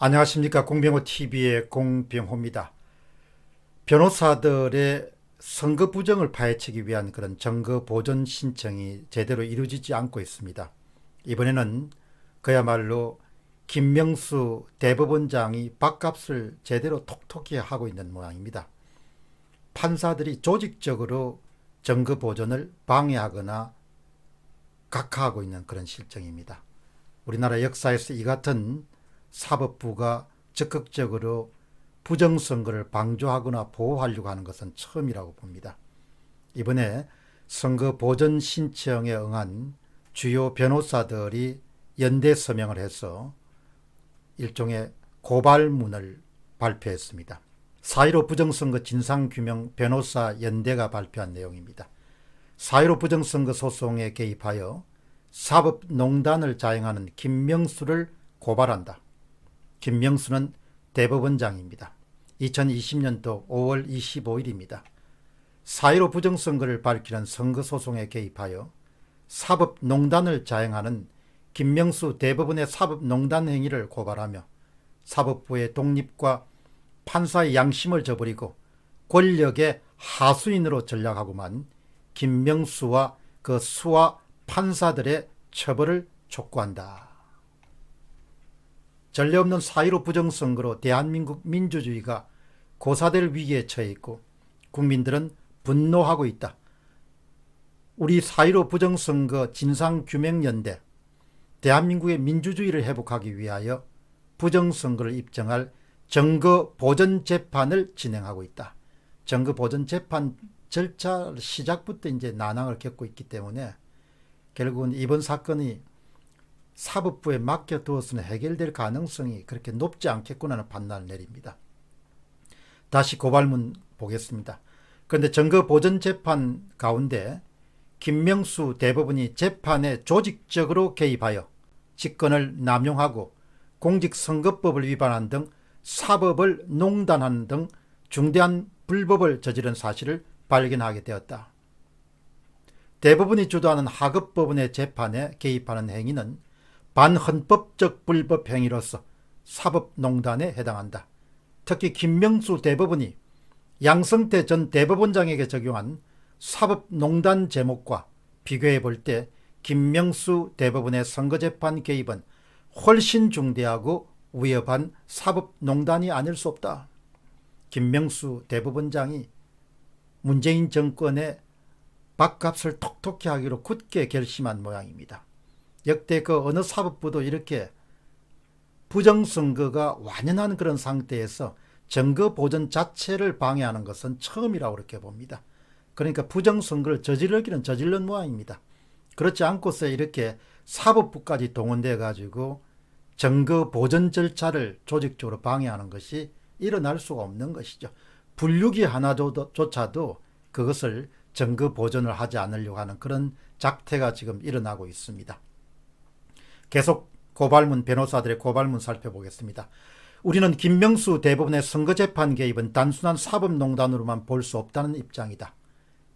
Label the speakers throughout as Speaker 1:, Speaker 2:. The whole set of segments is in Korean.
Speaker 1: 안녕하십니까. 공병호TV의 공병호입니다. 변호사들의 선거 부정을 파헤치기 위한 그런 증거 보전 신청이 제대로 이루어지지 않고 있습니다. 이번에는 그야말로 김명수 대법원장이 밥값을 제대로 톡톡히 하고 있는 모양입니다. 판사들이 조직적으로 증거 보전을 방해하거나 각하하고 있는 그런 실정입니다. 우리나라 역사에서 이 같은 사법부가 적극적으로 부정선거를 방조하거나 보호하려고 하는 것은 처음이라고 봅니다. 이번에 선거 보전 신청에 응한 주요 변호사들이 연대 서명을 해서 일종의 고발문을 발표했습니다. 4.15 부정선거 진상규명 변호사 연대가 발표한 내용입니다. 4.15 부정선거 소송에 개입하여 사법농단을 자행하는 김명수를 고발한다. 김명수는 대법원장입니다. 2020년도 5월 25일입니다. 4.15 부정선거를 밝히는 선거소송에 개입하여 사법농단을 자행하는 김명수 대법원의 사법농단 행위를 고발하며 사법부의 독립과 판사의 양심을 저버리고 권력의 하수인으로 전락하고만 김명수와 그 수하 판사들의 처벌을 촉구한다. 전례 없는 4.15 부정선거로 대한민국 민주주의가 고사될 위기에 처해 있고 국민들은 분노하고 있다. 우리 4.15 부정선거 진상규명연대, 대한민국의 민주주의를 회복하기 위하여 부정선거를 입증할 증거보전재판을 진행하고 있다. 증거보전재판 절차 시작부터 이제 난항을 겪고 있기 때문에 결국은 이번 사건이 사법부에 맡겨두어서는 해결될 가능성이 그렇게 높지 않겠구나 하는 판단을 내립니다. 다시 고발문 보겠습니다. 그런데 증거보전재판 가운데 김명수 대법원이 재판에 조직적으로 개입하여 직권을 남용하고 공직선거법을 위반한 등 사법을 농단하는 등 중대한 불법을 저지른 사실을 발견하게 되었다. 대법원이 주도하는 하급법원의 재판에 개입하는 행위는 반헌법적 불법 행위로서 사법농단에 해당한다. 특히 김명수 대법원이 양성태 전 대법원장에게 적용한 사법농단 제목과 비교해 볼 때 김명수 대법원의 선거재판 개입은 훨씬 중대하고 위협한 사법농단이 아닐 수 없다. 김명수 대법원장이 문재인 정권의 밥값을 톡톡히 하기로 굳게 결심한 모양입니다. 역대 그 어느 사법부도 이렇게 부정선거가 완연한 그런 상태에서 증거 보전 자체를 방해하는 것은 처음이라고 그렇게 봅니다. 그러니까 부정선거를 저지르기는 저질른 모양입니다. 그렇지 않고서 이렇게 사법부까지 동원돼 가지고 증거 보전 절차를 조직적으로 방해하는 것이 일어날 수가 없는 것이죠. 분류기 하나조차도 그것을 증거 보전을 하지 않으려고 하는 그런 작태가 지금 일어나고 있습니다. 계속 고발문, 변호사들의 고발문 살펴보겠습니다. 우리는 김명수 대법원의 선거재판 개입은 단순한 사법농단으로만 볼 수 없다는 입장이다.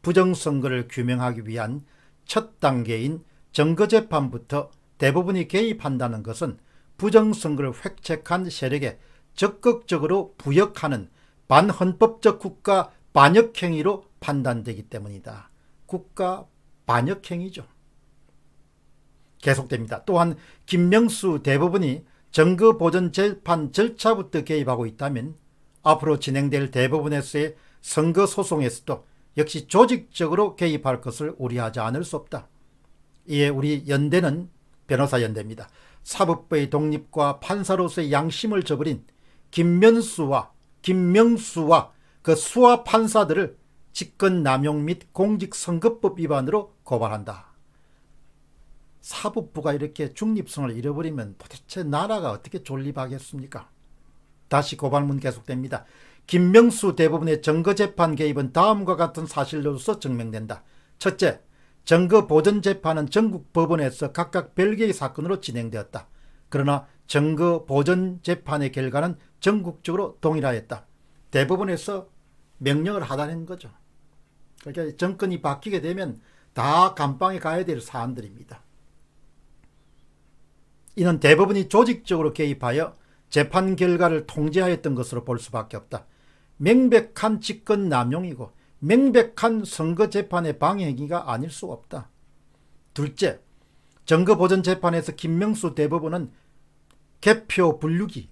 Speaker 1: 부정선거를 규명하기 위한 첫 단계인 증거재판부터 대법원이 개입한다는 것은 부정선거를 획책한 세력에 적극적으로 부역하는 반헌법적 국가 반역행위로 판단되기 때문이다. 국가 반역행위죠. 계속됩니다. 또한 김명수 대법원이 증거보전 재판 절차부터 개입하고 있다면 앞으로 진행될 대법원에서의 선거소송에서도 역시 조직적으로 개입할 것을 우려하지 않을 수 없다. 이에 우리 연대는 변호사연대입니다. 사법부의 독립과 판사로서의 양심을 저버린 김명수와 그 수하 판사들을 직권남용 및 공직선거법 위반으로 고발한다. 사법부가 이렇게 중립성을 잃어버리면 도대체 나라가 어떻게 존립하겠습니까? 다시 고발문 계속됩니다. 김명수 대법원의 증거재판 개입은 다음과 같은 사실로서 증명된다. 첫째, 증거보전재판은 전국 법원에서 각각 별개의 사건으로 진행되었다. 그러나 증거보전재판의 결과는 전국적으로 동일하였다. 대법원에서 명령을 하다는 거죠. 그러니까 정권이 바뀌게 되면 다 감방에 가야 될 사안들입니다. 이는 대법원이 조직적으로 개입하여 재판 결과를 통제하였던 것으로 볼 수밖에 없다. 명백한 직권 남용이고 명백한 선거 재판의 방해 행위가 아닐 수 없다. 둘째, 증거보전 재판에서 김명수 대법원은 개표 분류기,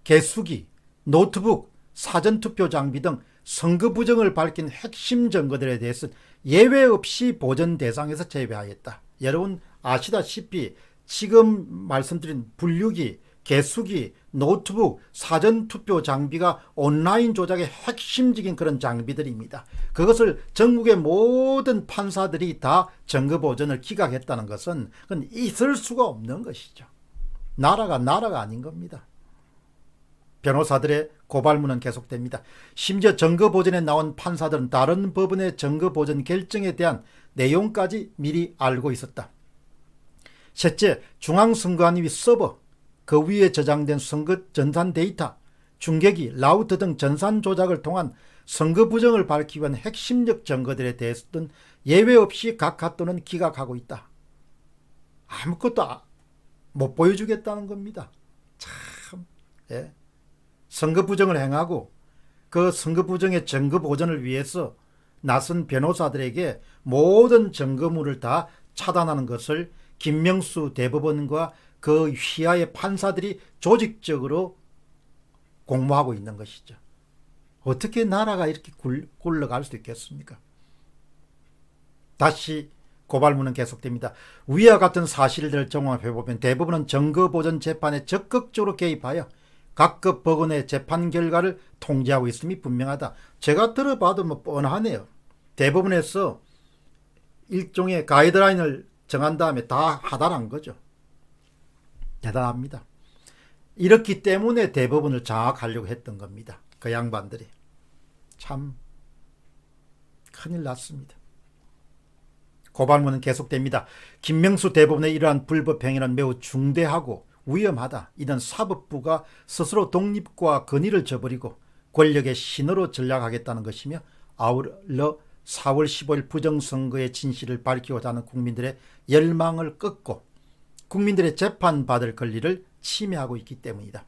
Speaker 1: 개수기, 노트북, 사전투표 장비 등 선거 부정을 밝힌 핵심 증거들에 대해서 예외 없이 보전 대상에서 제외하였다. 여러분 아시다시피 지금 말씀드린 분류기, 개수기, 노트북, 사전투표 장비가 온라인 조작의 핵심적인 그런 장비들입니다. 그것을 전국의 모든 판사들이 다 증거보전을 기각했다는 것은 그건 있을 수가 없는 것이죠. 나라가 아닌 겁니다. 변호사들의 고발문은 계속됩니다. 심지어 증거보전에 나온 판사들은 다른 법원의 증거보전 결정에 대한 내용까지 미리 알고 있었다. 셋째, 중앙선거안위 서버, 그 위에 저장된 선거 전산 데이터, 중계기, 라우터 등 전산 조작을 통한 선거 부정을 밝히기 위한 핵심적 증거들에 대해서는 예외 없이 각하 또는 기각하고 있다. 아무것도 못 보여주겠다는 겁니다. 참, 예. 선거 부정을 행하고 그 선거 부정의 증거 보전을 위해서 나선 변호사들에게 모든 증거물을 다 차단하는 것을 김명수 대법원과 그 휘하의 판사들이 조직적으로 공모하고 있는 것이죠. 어떻게 나라가 이렇게 굴러갈 수 있겠습니까? 다시 고발문은 계속됩니다. 위와 같은 사실들을 종합해보면 대부분은 증거보전 재판에 적극적으로 개입하여 각급 법원의 재판 결과를 통제하고 있음이 분명하다. 제가 들어봐도 뭐 뻔하네요. 대법원에서 일종의 가이드라인을 정한 다음에 다 하달한 거죠. 대단합니다. 이렇기 때문에 대법원을 장악하려고 했던 겁니다. 그 양반들이. 참 큰일 났습니다. 고발문은 계속됩니다. 김명수 대법원의 이러한 불법 행위는 매우 중대하고 위험하다. 이는 사법부가 스스로 독립과 권위를 저버리고 권력의 신호로 전략하겠다는 것이며 아울러 4월 15일 부정선거의 진실을 밝히고자 하는 국민들의 열망을 꺾고 국민들의 재판받을 권리를 침해하고 있기 때문이다.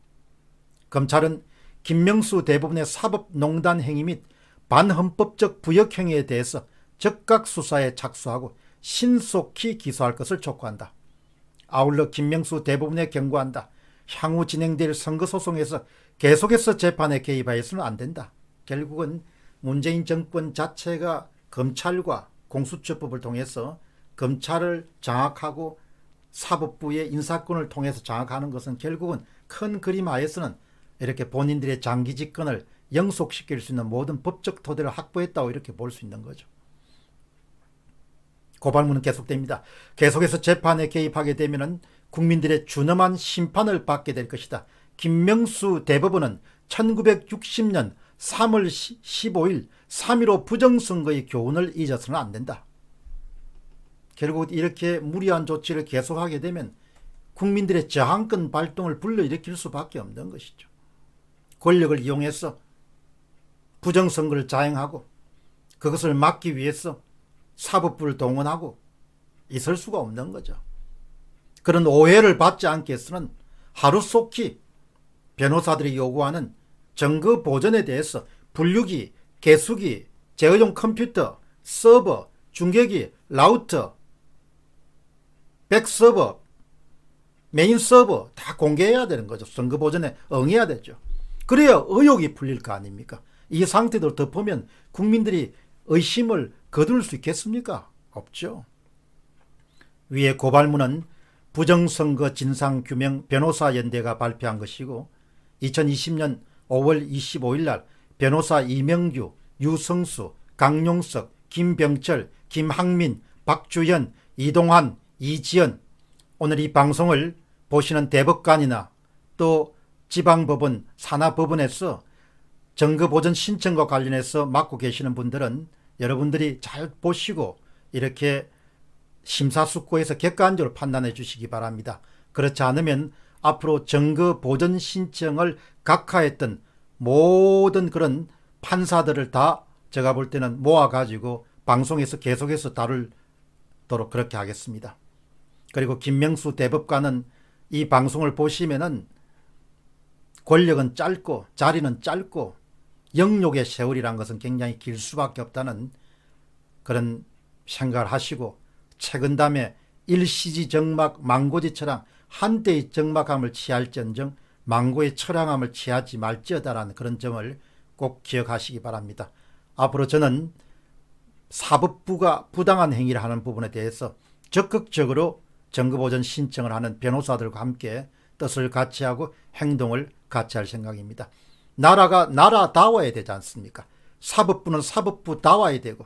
Speaker 1: 검찰은 김명수 대법원의 사법농단 행위 및 반헌법적 부역 행위에 대해서 적각 수사에 착수하고 신속히 기소할 것을 촉구한다. 아울러 김명수 대법원에 경고한다. 향후 진행될 선거소송에서 계속해서 재판에 개입하여서는 안 된다. 결국은 문재인 정권 자체가 검찰과 공수처법을 통해서 검찰을 장악하고 사법부의 인사권을 통해서 장악하는 것은 결국은 큰 그림 하에서는 이렇게 본인들의 장기 집권을 영속시킬 수 있는 모든 법적 토대를 확보했다고 이렇게 볼 수 있는 거죠. 고발문은 계속됩니다. 계속해서 재판에 개입하게 되면 국민들의 준엄한 심판을 받게 될 것이다. 김명수 대법원은 1960년 3월 15일 3.15 부정선거의 교훈을 잊어서는 안 된다. 결국 이렇게 무리한 조치를 계속하게 되면 국민들의 저항권 발동을 불러일으킬 수밖에 없는 것이죠. 권력을 이용해서 부정선거를 자행하고 그것을 막기 위해서 사법부를 동원하고 있을 수가 없는 거죠. 그런 오해를 받지 않게 해서는 하루속히 변호사들이 요구하는 증거 보전에 대해서 분류기, 개수기, 제어용 컴퓨터, 서버, 중계기, 라우터, 백서버, 메인 서버 다 공개해야 되는 거죠. 선거 보전에 응해야 되죠. 그래야 의혹이 풀릴 거 아닙니까? 이 상태로 덮으면 국민들이 의심을 거둘 수 있겠습니까? 없죠. 위에 고발문은 부정선거 진상규명 변호사연대가 발표한 것이고 2020년 5월 25일 날 변호사 이명규, 유성수, 강용석, 김병철, 김학민, 박주현, 이동환, 이지연, 오늘 이 방송을 보시는 대법관이나 또 지방법원, 산하법원에서 증거보전 신청과 관련해서 맡고 계시는 분들은 여러분들이 잘 보시고 이렇게 심사숙고해서 객관적으로 판단해 주시기 바랍니다. 그렇지 않으면 앞으로 증거보전 신청을 각하했던 모든 그런 판사들을 다 제가 볼 때는 모아가지고 방송에서 계속해서 다루도록 그렇게 하겠습니다. 그리고 김명수 대법관은 이 방송을 보시면은 권력은 짧고 자리는 짧고 영욕의 세월이란 것은 굉장히 길 수밖에 없다는 그런 생각을 하시고 최근담에 일시지 정막 망고지 처랑 한때의 정막함을 취할지언정 망고의 처량함을 취하지 말지어다라는 그런 점을 꼭 기억하시기 바랍니다. 앞으로 저는 사법부가 부당한 행위를 하는 부분에 대해서 적극적으로 정거보전 신청을 하는 변호사들과 함께 뜻을 같이 하고 행동을 같이 할 생각입니다. 나라가 나라다워야 되지 않습니까? 사법부는 사법부다워야 되고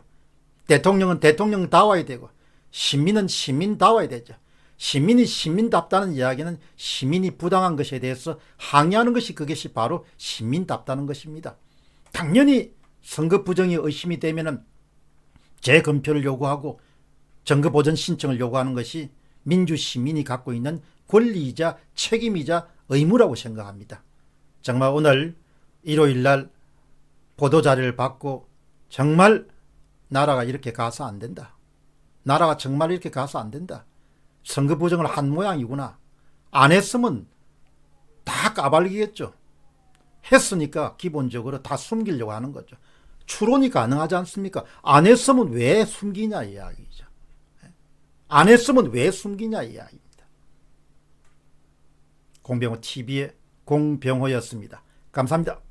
Speaker 1: 대통령은 대통령다워야 되고 시민은 시민다워야 되죠. 시민이 시민답다는 이야기는 시민이 부당한 것에 대해서 항의하는 것이 그것이 바로 시민답다는 것입니다. 당연히 선거 부정이 의심이 되면은 재검표를 요구하고 정거보전 신청을 요구하는 것이 민주시민이 갖고 있는 권리이자 책임이자 의무라고 생각합니다. 정말 오늘 일요일날 보도자료를 받고 정말 나라가 이렇게 가서 안 된다. 나라가 정말 이렇게 가서 안 된다. 선거 부정을 한 모양이구나. 안 했으면 다 까발리겠죠. 했으니까 기본적으로 다 숨기려고 하는 거죠. 추론이 가능하지 않습니까? 안 했으면 왜 숨기냐 이야기죠. 안 했으면 왜 숨기냐 이야기입니다. 공병호 TV의 공병호였습니다. 감사합니다.